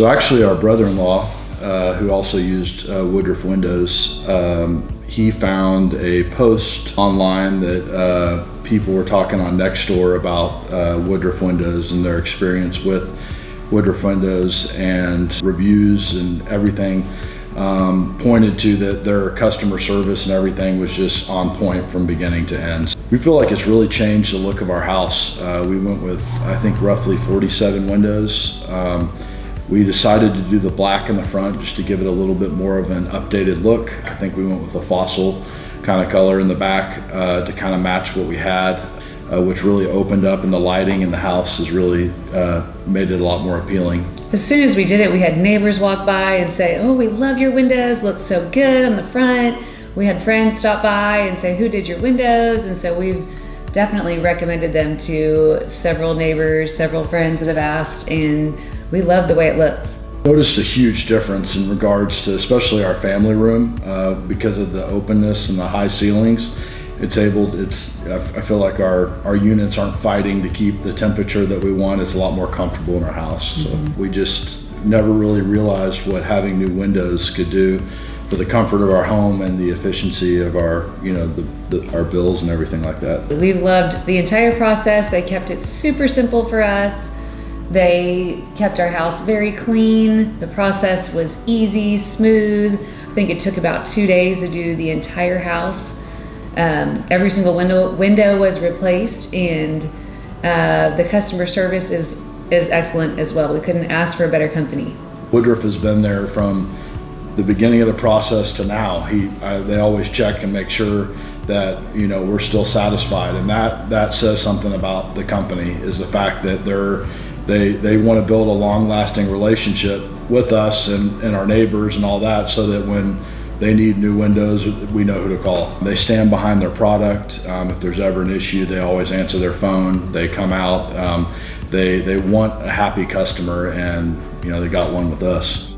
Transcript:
So actually our brother-in-law, who also used Woodruff Windows, he found a post online that people were talking on Nextdoor about Woodruff Windows and their experience with Woodruff Windows, and reviews and everything pointed to that their customer service and everything was just on point from beginning to end. We feel like it's really changed the look of our house. We went with, I think, roughly 47 windows. We decided to do the black in the front just to give it a little bit more of an updated look. I think we went with a fossil kind of color in the back to kind of match what we had, which really opened up, and the lighting in the house has really made it a lot more appealing. As soon as we did it, we had neighbors walk by and say, "Oh, we love your windows, look so good on the front." We had friends stop by and say, "Who did your windows?" And so we've definitely recommended them to several neighbors, several friends that have asked, and we love the way it looks. Noticed a huge difference in regards to especially our family room because of the openness and the high ceilings. I feel like our units aren't fighting to keep the temperature that we want. It's a lot more comfortable in our house. So we just never really realized what having new windows could do for the comfort of our home and the efficiency of our, our bills and everything like that. We've loved the entire process. They kept it super simple for us. They kept our house very clean. The process was easy, smooth. I think it took about 2 days to do the entire house. Every single window was replaced, and the customer service is excellent as well. We couldn't ask for a better company. Woodruff has been there from the beginning of the process to now. They always check and make sure that we're still satisfied, and that says something about the company, is the fact that they want to build a long-lasting relationship with us and our neighbors and all that, so that when they need new windows, we know who to call. They stand behind their product. If there's ever an issue, they always answer their phone. They come out. They want a happy customer, and they got one with us.